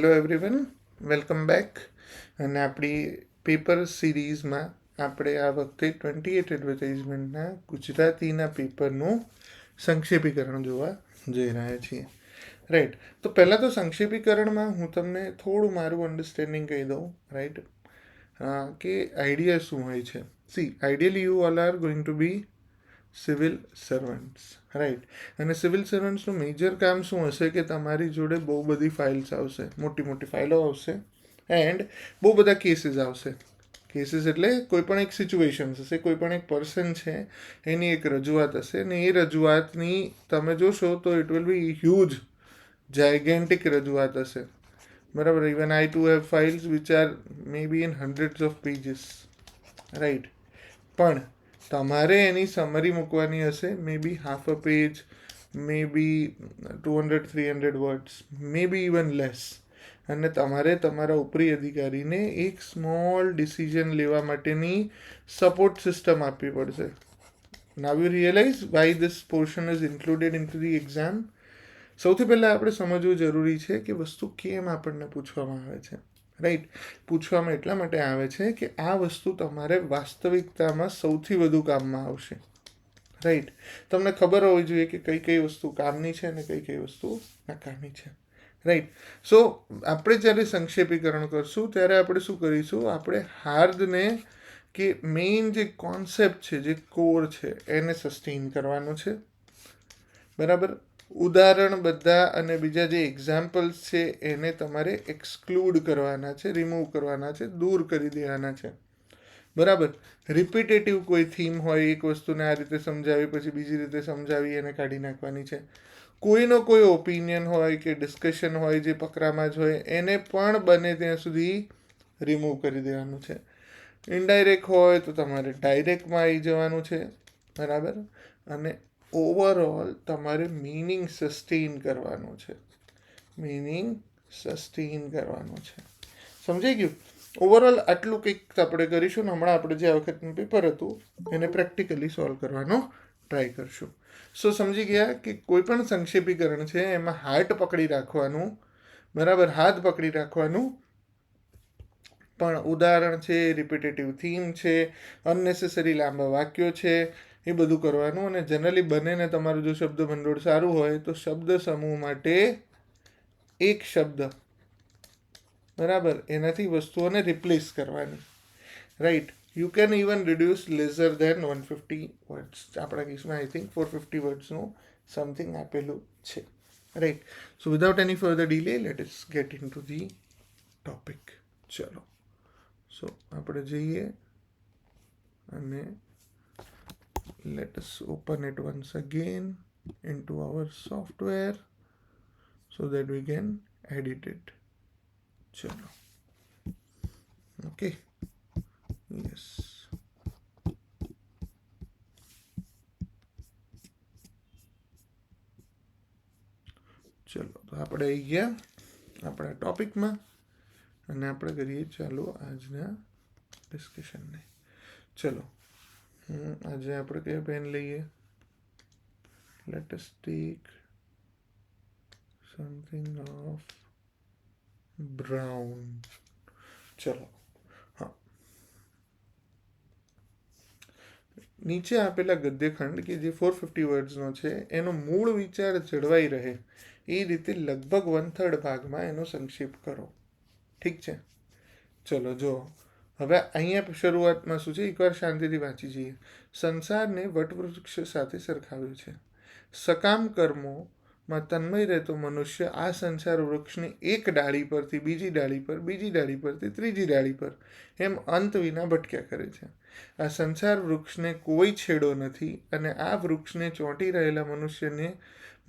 Hello everyone, welcome back. અને આપણી paper સિરીઝમાં આપણે આ વખતે 28 એડવર્ટાઇઝમેન્ટના ગુજરાતીના પેપરનું સંક્ષેપીકરણ જોવા જઈ રહ્યા છીએ. રાઈટ, તો પહેલાં તો સંક્ષેપીકરણમાં હું તમને થોડું મારું અન્ડરસ્ટેન્ડિંગ કહી દઉં. રાઈટ, કે આઈડિયા શું હોય છે. Ideally you all are going to be civil servants. Right, અને સિવિલ સર્વન્ટ્સનું મેજર કામ શું હશે કે તમારી જોડે બહુ બધી ફાઇલ્સ આવશે, મોટી મોટી ફાઇલો આવશે, એન્ડ બહુ બધા કેસીસ આવશે. કેસીસ એટલે કોઈ પણ એક સિચ્યુએશન્સ હશે, કોઈ પણ એક પર્સન છે એની એક રજૂઆત હશે, ને એ રજૂઆતની તમે જોશો તો it will be huge, gigantic રજૂઆત હશે. બરાબર, even I too have files which are maybe in hundreds of pages. Right, પણ તમારે એની સમરી મૂકવાની હશે, maybe half a page, maybe 200-300 words, maybe even less. અને તમારે તમારા ઉપરી અધિકારીને એક સ્મોલ ડિસિઝન લેવા માટેની સપોર્ટ સિસ્ટમ આપવી પડશે. Now you realise why this portion is included into the exam. સૌથી પહેલાં આપણે સમજવું જરૂરી છે કે વસ્તુ કેમ આપણને પૂછવામાં આવે છે. રાઈટ, પૂછવામાં એટલા માટે આવે છે કે આ વસ્તુ તમારે વાસ્તવિકતામાં સૌથી વધુ કામમાં આવશે. રાઈટ, તમને ખબર હોવી જોઈએ કે કઈ કઈ વસ્તુ કામની છે અને કઈ કઈ વસ્તુ નકામી છે. રાઈટ, સો આપણે જ્યારે સંક્ષેપીકરણ કરશું ત્યારે આપણે શું કરીશું, આપણે હાર્દને કે મેઇન જે કોન્સેપ્ટ છે, જે કોર છે, એને સસ્ટેઇન કરવાનો છે. બરાબર, ઉદાહરણ બધા અને બીજા જે એક્ઝામ્પલ્સ છે એને તમારે એક્સક્લુડ કરવાના છે, રિમૂવ કરવાના છે, દૂર કરી દેવાના છે. બરાબર, રિપીટેટિવ કોઈ થીમ હોય, એક વસ્તુને આ રીતે સમજાવી પછી બીજી રીતે સમજાવી એને કાઢી નાખવાની છે. કોઈનો કોઈ ઓપિનિયન હોય કે ડિસ્કશન હોય જે પકરામાં જ હોય એને પણ બને ત્યાં સુધી રિમૂવ કરી દેવાનું છે. ઇનડાયરેક્ટ હોય તો તમારે ડાયરેક્ટમાં આવી જવાનું છે. બરાબર, અને ઓવરઓલ તમારે મિનિંગ સસ્ટેઇન કરવાનો છે. મિનિંગ સસ્ટેઇન કરવાનો છે. સમજાઈ ગયું? ઓવરઓલ આટલું કંઈક આપણે કરીશું ને હમણાં આપણે જે આ વખતનું પેપર હતું એને પ્રેક્ટિકલી સોલ્વ કરવાનો ટ્રાય કરશું. સો સમજી ગયા કે કોઈ પણ સંક્ષેપીકરણ છે એમાં હાર્ટ પકડી રાખવાનું. બરાબર, હાથ પકડી રાખવાનું, પણ ઉદાહરણ છે, રિપીટેટિવ થીમ છે, અનનેસેસરી લાંબા વાક્યો છે, એ બધું કરવાનું. અને જનરલી બને ને તમારું જો શબ્દ ભંડોળ સારું હોય તો શબ્દ સમૂહ માટે એક શબ્દ, બરાબર, એનાથી વસ્તુઓને રિપ્લેસ કરવાની. Right, you can even reduce lesser than 150 words. આપણા કેસમાં આઈ થિંક 450 વર્ડ્સનું સમથિંગ આપેલું છે. Right, so without any further delay let us get into the topic. ચલો, સો આપણે જઈએ અને let us open it once again into our software so that we can edit it. Chalo, okay, yes, ચલો તો આપણે આવી ગયા આપણા ટોપિકમાં અને આપણે કરીએ ચાલો આજના ડિસ્કશનને. ચલો, આજે આપણે કયો પેન લઈએ? Let us take something of brown. ચલો, હા, નીચે આપેલા ગદ્યખંડ કે જે 450 વર્ડ્સનો છે એનો મૂળ વિચાર જળવાઈ રહે એ રીતે લગભગ 1/3 ભાગમાં એનો સંક્ષેપ કરો. ઠીક છે? ચલો જો, હવે અહીંયા શરૂઆતમાં શું છે, એકવાર શાંતિથી વાંચી જઈએ. સંસારને વટવૃક્ષ સાથે સરખાવ્યું છે. સકામ કર્મોમાં તન્મય રહેતો મનુષ્ય આ સંસાર વૃક્ષની એક ડાળી પરથી બીજી ડાળી પર, બીજી ડાળી પરથી ત્રીજી ડાળી પર એમ અંત વિના ભટક્યા કરે છે. આ સંસાર વૃક્ષને કોઈ છેડો નથી અને આ વૃક્ષને ચોંટી રહેલા મનુષ્યને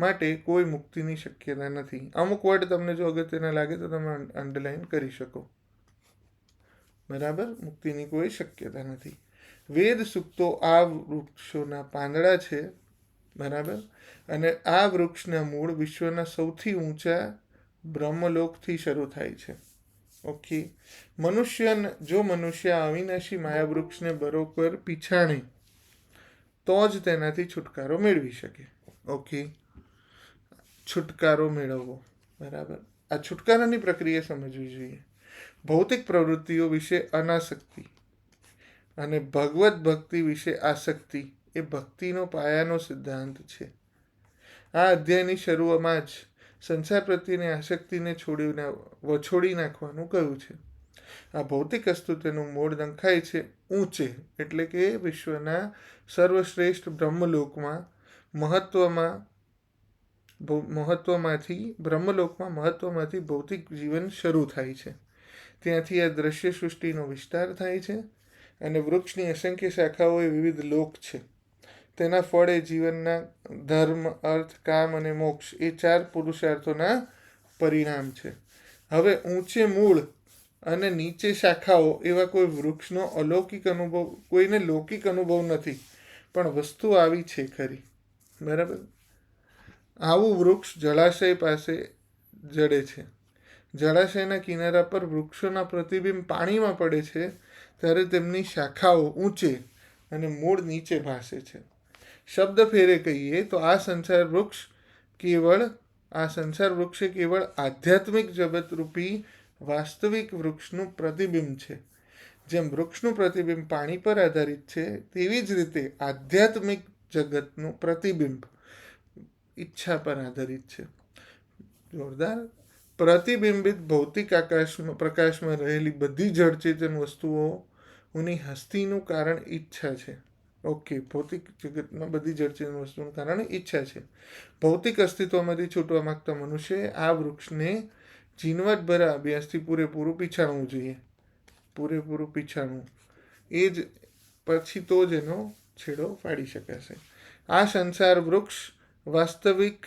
માટે કોઈ મુક્તિની શક્યતા નથી. અમુક વર્ડ તમને જો અગત્યના લાગે તો તમે અંડરલાઈન કરી શકો. બરાબર, મુક્તિની કોઈ શક્યતા નથી. વેદ સૂક્તો આ વૃક્ષોના પાંદડા છે. બરાબર, અને આ વૃક્ષના મૂળ વિશ્વના સૌથી ઊંચા બ્રહ્મલોકથી શરૂ થાય છે. ઓકે, જો મનુષ્ય અવિનાશી માયા વૃક્ષને બરોબર પીછાણે તો જ તેનાથી છુટકારો મેળવી શકે. ઓકે, છુટકારો મેળવવો. બરાબર, આ છુટકારાની પ્રક્રિયા સમજવી જોઈએ. ભૌતિક પ્રવૃત્તિઓ વિશે અનાસક્તિ અને ભગવત ભક્તિ વિશે આસક્તિ એ ભક્તિનો પાયાનો સિદ્ધાંત છે. આ અધ્યાયની શરૂઆતમાં જ સંસાર પ્રત્યેની આસક્તિને વછોડી નાખવાનું કહ્યું છે. આ ભૌતિક અસ્તિત્વનું મૂળ દંખાય છે ઊંચે, એટલે કે વિશ્વના સર્વશ્રેષ્ઠ બ્રહ્મલોકમાં મહત્વમાંથી ભૌતિક જીવન શરૂ થાય છે. ત્યાંથી આ દ્રશ્ય સૃષ્ટિનો વિસ્તાર થાય છે અને વૃક્ષની અસંખ્ય શાખાઓ એ વિવિધ લોક છે. તેના ફળ એ જીવનના ધર્મ, અર્થ, કામ અને મોક્ષ એ 4 પુરુષાર્થોના પરિણામ છે. હવે ઊંચે મૂળ અને નીચે શાખાઓ એવા કોઈ વૃક્ષનો કોઈને લૌકિક અનુભવ નથી, પણ વસ્તુ આવી છે ખરી. બરાબર. આવું વૃક્ષ જળાશય પાસે જડે છે. જળાશયના કિનારા પર વૃક્ષોના પ્રતિબિંબ પાણીમાં પડે છે ત્યારે તેમની શાખાઓ ઊંચે અને મૂળ નીચે ભાસે છે. શબ્દ ફેરે કહીએ તો આ સંસાર વૃક્ષ કેવળ આધ્યાત્મિક જગતરૂપી વાસ્તવિક વૃક્ષનું પ્રતિબિંબ છે. જેમ વૃક્ષનું પ્રતિબિંબ પાણી પર આધારિત છે, તેવી જ રીતે આધ્યાત્મિક જગતનું પ્રતિબિંબ ઈચ્છા પર આધારિત છે. જોરદાર. પ્રતિબિંબિત ભૌતિક પ્રકાશમાં રહેલી બધી જળચેતન વસ્તુઓની હસ્તીનું કારણ ઈચ્છા છે. ઓકે, ભૌતિક જગતમાં બધી જળચેતન વસ્તુનું કારણ ઈચ્છા છે. ભૌતિક અસ્તિત્વમાંથી છૂટવા માંગતા મનુષ્યએ આ વૃક્ષને ઝીણવટભરા અભ્યાસથી પૂરેપૂરું પીછાણવું જોઈએ. એ જ પછી તો જ એનો છેડો ફાડી શકાશે. આ સંસાર વૃક્ષ વાસ્તવિક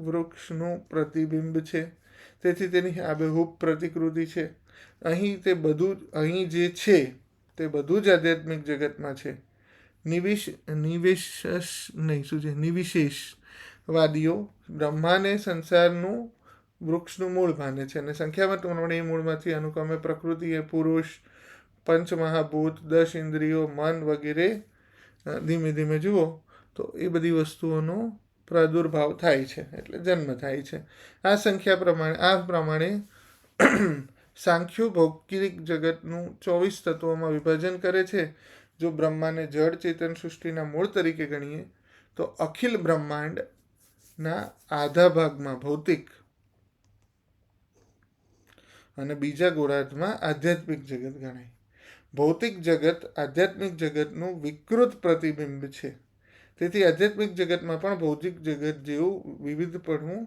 વૃક્ષનું પ્રતિબિંબ છે, તેથી તેની આબેહૂબ પ્રતિકૃતિ છે. અહીં જે છે તે બધું જ આધ્યાત્મિક જગતમાં છે. નિવિશેષવાદીઓ બ્રહ્માને સંસારનું વૃક્ષનું મૂળ માને છે અને સંખ્યામાં પ્રમાણે એ મૂળમાંથી અનુક્રમે પ્રકૃતિ, પુરુષ, પંચમહાભૂત, 10 ઇન્દ્રિયો, મન વગેરે ધીમે ધીમે જુઓ તો એ બધી વસ્તુઓનો પ્રાદુર્ભાવ થાય છે, એટલે જન્મ થાય છે. આ પ્રમાણે સાંખ્યો ભૌતિક જગતનું 24 તત્વોમાં વિભાજન કરે છે. જો બ્રહ્માને જળ ચેતન સૃષ્ટિના મૂળ તરીકે ગણીએ તો અખિલ બ્રહ્માંડના આધા ભાગમાં ભૌતિક અને બીજા ગોળાર્ધમાં આધ્યાત્મિક જગત ગણાય. ભૌતિક જગત આધ્યાત્મિક જગતનું વિકૃત પ્રતિબિંબ છે. તેથી આધ્યાત્મિક જગતમાં પણ ભૌતિક જગત જેવું વિવિધરંગીપણું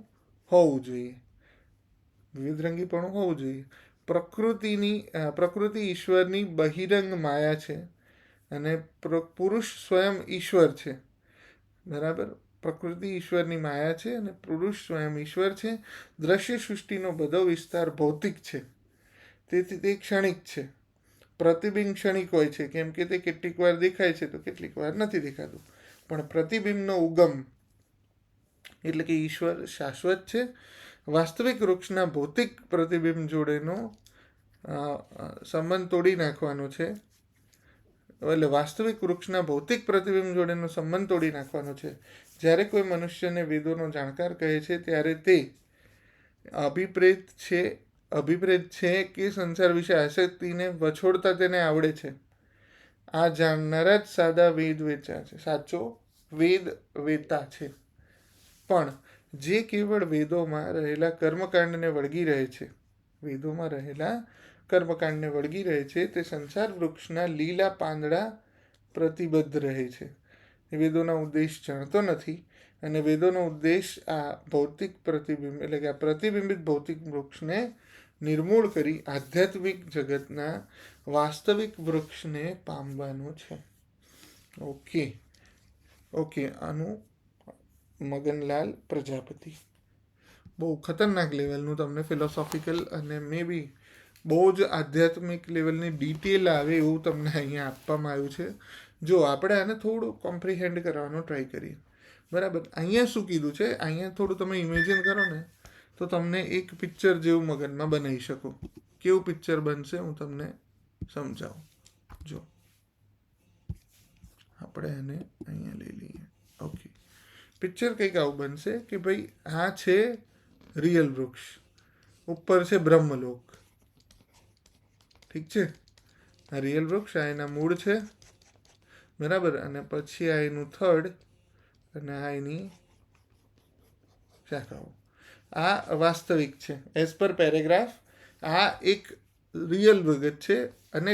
હોવું જોઈએ. પ્રકૃતિ ઈશ્વરની બહિરંગ માયા છે અને પુરુષ સ્વયં ઈશ્વર છે. બરાબર. પ્રકૃતિ ઈશ્વરની માયા છે અને પુરુષ સ્વયં ઈશ્વર છે. દ્રશ્ય સૃષ્ટિનો બધો વિસ્તાર ભૌતિક છે, તેથી તે ક્ષણિક છે. પ્રતિબિંબ ક્ષણિક હોય છે, કેમ કે તે કેટલીક વાર દેખાય છે તો કેટલીક વાર નથી દેખાતું. પણ પ્રતિબિંબનો ઉગમ એટલે કે ઈશ્વર શાશ્વત છે. વાસ્તવિક વૃક્ષના ભૌતિક પ્રતિબિંબ જોડેનો સંબંધ તોડી નાખવાનો છે. વાસ્તવિક વૃક્ષના ભૌતિક પ્રતિબિંબ જોડેનો સંબંધ તોડી નાખવાનો છે. જ્યારે કોઈ મનુષ્યને વેદોનો જાણકાર કહે છે ત્યારે તે અભિપ્રેત છે કે સંસાર વિશે આસક્તિને વછોડતા તેને આવડે છે. આ જાણનારા જ સાચો વેદ વેતા છે. પણ જે કેવળ વેદોમાં રહેલા કર્મકાંડને વળગી રહે છે તે સંસાર વૃક્ષના લીલા પાંદડા પ્રતિબદ્ધ રહે છે. વેદોના ઉદ્દેશ જાણતો નથી અને વેદોનો ઉદ્દેશ આ ભૌતિક પ્રતિબિંબ એટલે કે આ પ્રતિબિંબિત ભૌતિક વૃક્ષને નિર્મૂળ કરી આધ્યાત્મિક જગતના વાસ્તવિક વૃક્ષને પામવાનો છે. ઓકે. આનું મગનલાલ પ્રજાપતિ. બહુ ખતરનાક લેવલનું તમને ફિલોસોફિકલ અને મે બી બહુ જ આધ્યાત્મિક લેવલની ડિટેલ આવે એવું તમને અહીંયા આપવામાં આવ્યું છે. જો આપણે આને થોડું કોમ્પ્રિહેન્ડ કરવાનો ટ્રાય કરીએ. બરાબર. અહીંયા શું કીધું છે, અહીંયા થોડું તમે ઇમેજિન કરો ને તો તમને એક પિક્ચર જેવું મગજમાં બનાવી શકો. કેવું પિક્ચર બનશે હું તમને સમજાવું. જો આપણે એને અહીંયા લઈ લઈએ. ઓકે. પિક્ચર કંઈક આવું બનશે કે ભાઈ આ છે રિયલ વૃક્ષ. ઉપર છે બ્રહ્મલોક. ઠીક છે, આ રિયલ વૃક્ષ, આ એના મૂળ છે, બરાબર. અને પછી આ એનું થડ અને આ એની શાખાઓ. આ વાસ્તવિક છે એઝ પર પેરેગ્રાફ. આ એક રિયલ જગત છે. અને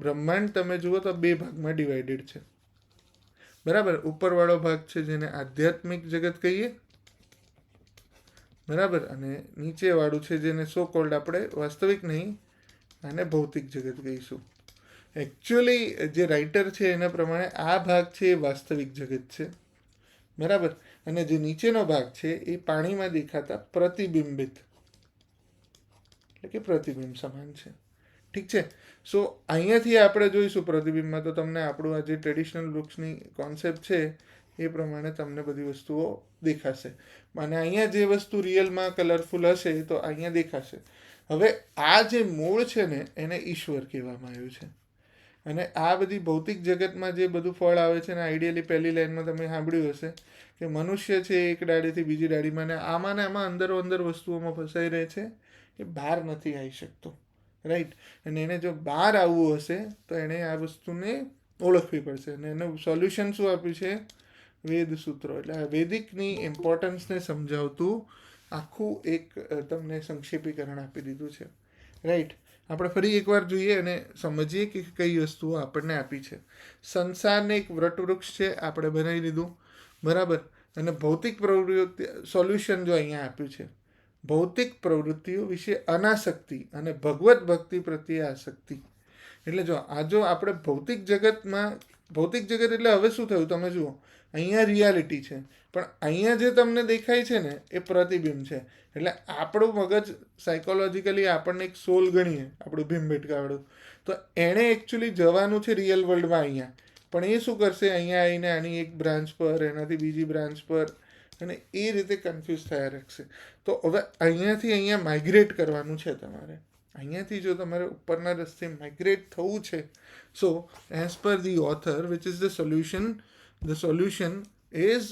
બ્રહ્માંડ તમે જુઓ તો 2 ભાગમાં ડિવાઇડેડ છે, બરાબર. ઉપરવાળો ભાગ છે જેને આધ્યાત્મિક જગત કહીએ, બરાબર. અને નીચેવાળું છે જેને સો કોલ્ડ આપણે વાસ્તવિક નહીં, આને ભૌતિક જગત કહીશું. એકચ્યુઅલી જે રાઇટર છે એના પ્રમાણે આ ભાગ છે એ વાસ્તવિક જગત છે, બરાબર. અને જે નીચેનો ભાગ છે એ પાણીમાં દેખાતા પ્રતિબિંબિત, એટલે કે પ્રતિબિંબ સમાન છે. ઠીક છે. સો અહીંયાથી આપણે જોઈશું પ્રતિબિંબમાં, તો તમને આપણું આ જે ટ્રેડિશનલ વૃક્ષની કોન્સેપ્ટ છે એ પ્રમાણે તમને બધી વસ્તુઓ દેખાશે. અને અહીંયા જે વસ્તુ રિયલમાં કલરફુલ હશે તો અહીંયા દેખાશે. હવે આ જે મૂળ છે ને એને ઈશ્વર કહેવામાં આવ્યું છે. અને આ બધી ભૌતિક જગતમાં જે બધું ફળ આવે છે ને, આઈડિયલી પહેલી લાઈનમાં તમે સાંભળ્યું હશે કે મનુષ્ય છે એક ડાળીથી બીજી ડાળીમાં, ને આમાં અંદરો અંદર વસ્તુઓમાં ફસાઈ રહે છે, એ બહાર નથી આવી શકતો, રાઈટ. અને એને જો બહાર આવવું હશે તો એણે આ વસ્તુને ઓળખવી પડશે. અને એનું સોલ્યુશન શું આપ્યું છે? વેદ સૂત્રો. એટલે આ વેદિકની ઇમ્પોર્ટન્સને સમજાવતું આખું એક તમને સંક્ષેપીકરણ આપી દીધું છે, રાઈટ. આપણે ફરી એકવાર જોઈએ અને સમજીએ કે કઈ વસ્તુઓ આપણને આપી છે. સંસારને એક વટવૃક્ષ છે આપણે બનાવી લીધું, બરાબર. અને ભૌતિક પ્રવૃત્તિ સોલ્યુશન જો અહીંયા આપ્યું છે, ભૌતિક પ્રવૃત્તિઓ વિશે અનાસક્તિ અને ભગવત ભક્તિ પ્રત્યે આસક્તિ. એટલે જો આપણે ભૌતિક જગતમાં, ભૌતિક જગત એટલે હવે શું થયું તમે જુઓ, અહીંયા રિયાલિટી છે, પણ અહીંયા જે તમને દેખાય છે ને એ પ્રતિબિંબ છે. એટલે આપણું મગજ સાયકોલોજીકલી આપણને એક સોલ ગણીએ, આપણું ભીમબેટકાવાળું, તો એણે એકચ્યુઅલી જવાનું છે રિયલ વર્લ્ડમાં અહીંયા, પણ એ શું કરશે, અહીંયા આવીને આની એક બ્રાન્ચ પર, એનાથી બીજી બ્રાન્ચ પર, અને એ રીતે કન્ફ્યુઝ થયા રાખશે. તો હવે અહીંયાથી અહીંયા માઇગ્રેટ કરવાનું છે તમારે. અહીંયાથી જો તમારે ઉપરના રસ્તે માઇગ્રેટ થવું છે, so as per the author which is the solution is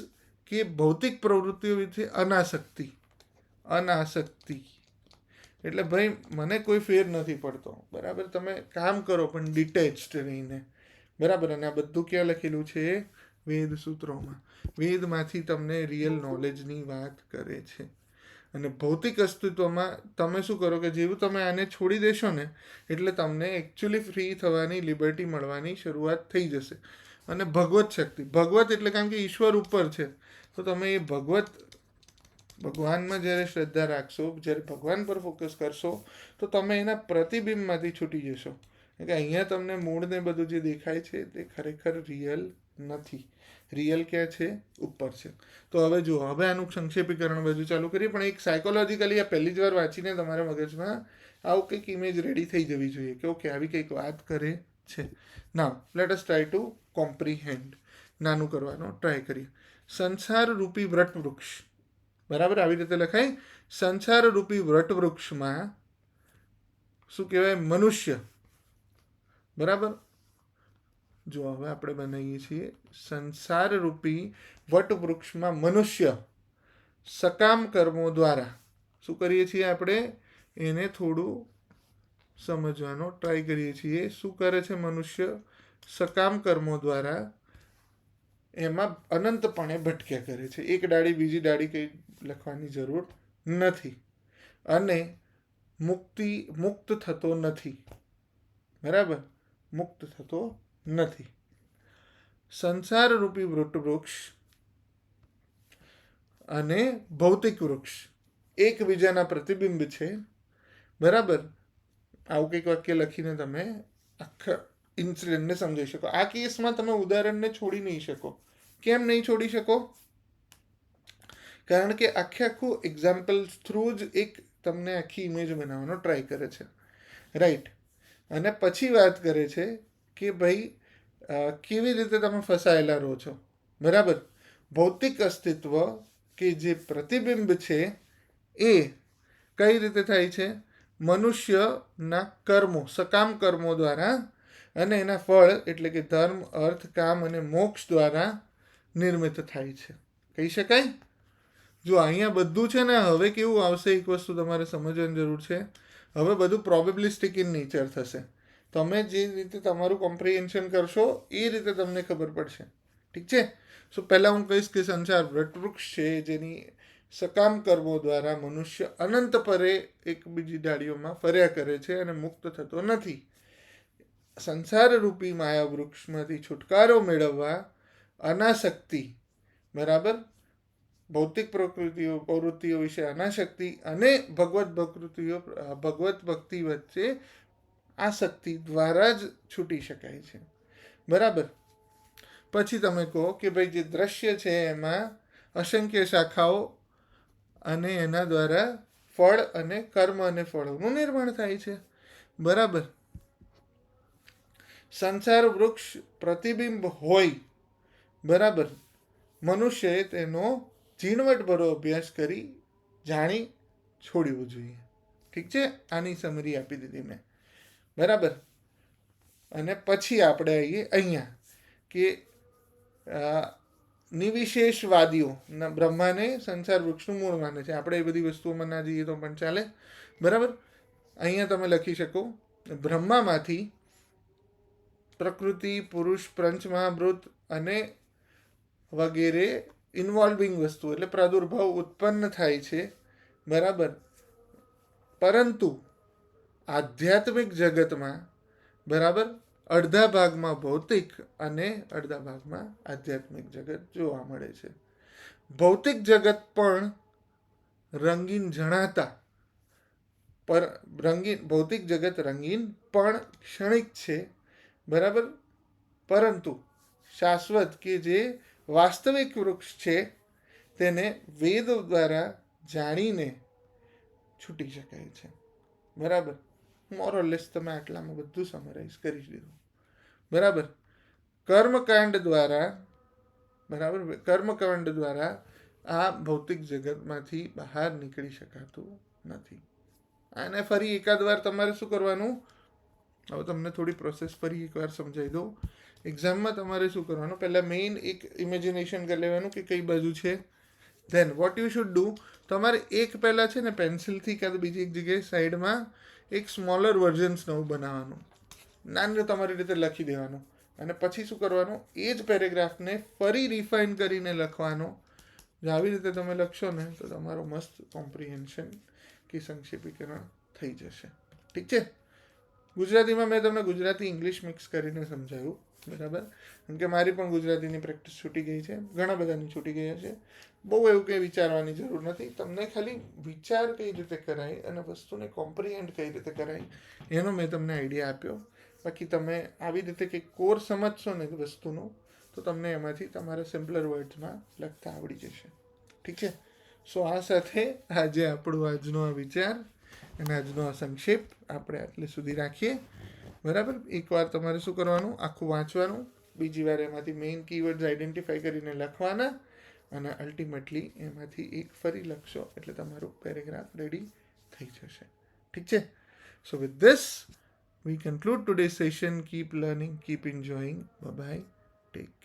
કે ભૌતિક પ્રવૃત્તિઓ વિશે અનાસક્તિ. એટલે ભાઈ મને કોઈ ફેર નથી પડતો, બરાબર. તમે કામ કરો પણ ડિટેચ્ડ રહીને, બરાબર. અને આ બધું ક્યાં લખેલું છે? વેદ સૂત્રોમાં. વેદમાંથી તમને રિયલ નોલેજની વાત કરે છે. અને ભૌતિક અસ્તિત્વમાં તમે શું કરો કે જેવું તમે આને છોડી દેશો ને એટલે તમને એકચ્યુઅલી ફ્રી થવાની, લિબર્ટી મળવાની શરૂઆત થઈ જશે. અને ભગવત શક્તિ, ભગવત એટલે કારણ કે ઈશ્વર ઉપર છે, તો તમે એ ભગવાનમાં જ્યારે શ્રદ્ધા રાખશો, જ્યારે ભગવાન પર ફોકસ કરશો, તો તમે એના પ્રતિબિંબમાંથી છૂટી જશો. કે અહીંયા તમને મૂળને બધું જે દેખાય છે તે ખરેખર રિયલ નથી. રિયલ ક્યાં છે? ઉપર છે. તો હવે જુઓ, હવે આનું સંક્ષેપીકરણ બધું ચાલુ કરીએ, પણ એક સાયકોલોજીકલી આ પહેલી જ વાર વાંચીને તમારા મગજમાં આવું કંઈક ઇમેજ રેડી થઈ જવી જોઈએ કે ઓકે આવી કંઈક વાત કરે છે. Now let us try to comprehend. નાનું કરવાનો ટ્રાય કરીએ. સંસાર રૂપી વટવૃક્ષ, બરાબર, આવી રીતે લખાય. સંસાર રૂપી વટવૃક્ષમાં શું કહેવાય? મનુષ્ય, બરાબર. જો હવે આપણે બનાવીએ છીએ સંસાર રૂપી વટવૃક્ષમાં મનુષ્ય સકામ કર્મો દ્વારા શું કરીએ છીએ? આપણે એને થોડું સમજવાનો ટ્રાય કરીએ છીએ. શું કરે છે મનુષ્ય? સકામ કર્મો દ્વારા એમાં અનંતપણે ભટક્યા કરે છે. એક ડાળી બીજી ડાળી કંઈ લખવાની જરૂર નથી. અને મુક્ત થતો નથી, બરાબર. મુક્ત થતો નથી. સંસાર રૂપી વૃક્ષ અને ભૌતિક વૃક્ષ એકબીજાના પ્રતિબિંબ છે, બરાબર. આવું કંઈક વાક્ય લખીને તમે આખા ઇન્સિડન્ટને સમજી શકો. આ કેસમાં તમે ઉદાહરણને છોડી નહીં શકો. કેમ નહીં છોડી શકો? કારણ કે આખું એક્ઝામ્પલ થ્રુ જ એક તમને આખી ઇમેજ બનાવવાનો ટ્રાય કરે છે, રાઈટ. અને પછી વાત કરે છે કે ભાઈ કેવી રીતે તમે ફસાયેલા રહો છો, બરાબર. ભૌતિક અસ્તિત્વ કે જે પ્રતિબિંબ છે એ કઈ રીતે થાય છે? મનુષ્યના કર્મો, સકામ કર્મો દ્વારા અને એના ફળ એટલે કે ધર્મ, અર્થ, કામ અને મોક્ષ દ્વારા નિર્મિત થાય છે, કહી શકાય. જો અહીંયા બધું છે ને, હવે કેવું આવશે, એક વસ્તુ તમારે સમજવાની જરૂર છે. હવે બધું પ્રોબેબિલિસ્ટિક ઇન નેચર થશે. તમે જે રીતે તમારું કોમ્પ્રિહેન્શન કરશો એ રીતે તમને ખબર પડશે. ઠીક છે. સો પહેલાં હું કહીશ કે સંસાર વટવૃક્ષ છે, જેની સકામ કર્મો દ્વારા મનુષ્ય અનંત પરે એક બીજી ડાળીઓમાં ફર્યા કરે છે અને મુક્ત થતો નથી. સંસાર રૂપી માયા વૃક્ષમાંથી છુટકારો મેળવવા અનાસક્તિ, બરાબર, ભૌતિક પ્રવૃત્તિઓ વિશે અનાસક્તિ અને ભગવત ભક્તિ વચ્ચે આસક્તિ દ્વારા જ છૂટી શકાય છે. બરાબર. પછી તમે કહો કે ભાઈ જે દ્રશ્ય છે એમાં અસંખ્ય શાખાઓ અને એના દ્વારા ફળ અને કર્મ અને ફળોનું નિર્માણ થાય છે. બરાબર. સંસાર વૃક્ષ પ્રતિબિંબ હોય, બરાબર, મનુષ્યએ તેનો ઝીણવટભરો અભ્યાસ કરી જાણી છોડવું જોઈએ. ઠીક છે. આની સમરી આપી દીધી મેં. બરાબર. અને પછી આપણે આવીએ અહીંયા કે નિવિશેષવાદીઓ બ્રહ્માને સંસાર વૃક્ષનું મૂળ માને છે. આપણે એ બધી વસ્તુઓમાં ના જઈએ તો પણ ચાલે. બરાબર. અહીંયા તમે લખી શકો, બ્રહ્મામાંથી પ્રકૃતિ, પુરુષ, પંચ મહાભૂત અને વગેરે ઇન્વોલ્વિંગ વસ્તુ એટલે પ્રાદુર્ભાવ ઉત્પન્ન થાય છે. બરાબર. પરંતુ આધ્યાત્મિક જગતમાં, બરાબર, અડધા ભાગમાં ભૌતિક અને અડધા ભાગમાં આધ્યાત્મિક જગત જોવા મળે છે. ભૌતિક જગત પણ રંગીન જણાતા, ભૌતિક જગત રંગીન પણ ક્ષણિક છે. બરાબર. પરંતુ શાશ્વત કે જે વાસ્તવિક વૃક્ષ છે તેને વેદ દ્વારા જાણીને છૂટી શકાય છે. બરાબર. મોરલેસ તમે આટલામાં બધું સમરાઈઝ કરી દીધું. બરાબર. કર્મકાંડ દ્વારા, બરાબર, કર્મકાંડ દ્વારા આ ભૌતિક જગતમાંથી બહાર નીકળી શકાતું નથી. અને ફરી એકાદ વાર તમારે શું કરવાનું, હવે તમને થોડી પ્રોસેસ ફરી એકવાર સમજાવી દઉં. એક્ઝામમાં તમારે શું કરવાનું, પહેલાં મેઇન એક ઇમેજિનેશન કરી લેવાનું કે કઈ બાજુ છે. Then what you should do, તમારે એક પહેલાં છે ને પેન્સિલથી કાં તો બીજી એક જગ્યાએ સાઈડમાં એક સ્મોલર વર્ઝન્સ નવું બનાવવાનું, નાનું તમારી રીતે લખી દેવાનું. અને પછી શું કરવાનું, એ જ પેરેગ્રાફને ફરી રિફાઇન કરીને લખવાનો. જો આવી રીતે તમે લખશો ને તો તમારું મસ્ત કોમ્પ્રિહેન્શન કે સંક્ષેપીકરણ થઈ જશે. ઠીક છે. ગુજરાતીમાં મેં તમને ગુજરાતી ઇંગ્લિશ મિક્સ કરીને સમજાવ્યું. બરાબર. કેમ કે મારી પણ ગુજરાતીની પ્રેક્ટિસ છૂટી ગઈ છે, ઘણા બધાની છૂટી ગઈ છે. બહુ એવું કંઈ વિચારવાની જરૂર નથી. તમને ખાલી વિચાર કઈ રીતે કરાય અને વસ્તુને કોમ્પ્રિહેન્ડ કઈ રીતે કરાય એનો મેં તમને આઈડિયા આપ્યો. બાકી તમે આવી રીતે કંઈક કોર સમજશો ને વસ્તુનો તો તમને એમાંથી તમારા સિમ્પલર વર્ડ્સમાં લખતા આવડી જશે. ઠીક છે. સો આ સાથે આજે આપણો આજનો આ વિચાર અને આજનો આ સંક્ષેપ આપણે આટલે સુધી રાખીએ. બરાબર. એકવાર તમારે શું કરવાનું, આખું વાંચવાનું, બીજી વાર એમાંથી મેઇન કીવર્ડ્સ આઈડેન્ટિફાઈ કરીને લખવાના અને અલ્ટિમેટલી એમાંથી એક ફરી લખશો એટલે તમારું પેરેગ્રાફ રેડી થઈ જશે. ઠીક છે. સો with this we conclude today's session. Keep learning, keep enjoying. Bye bye. Take care.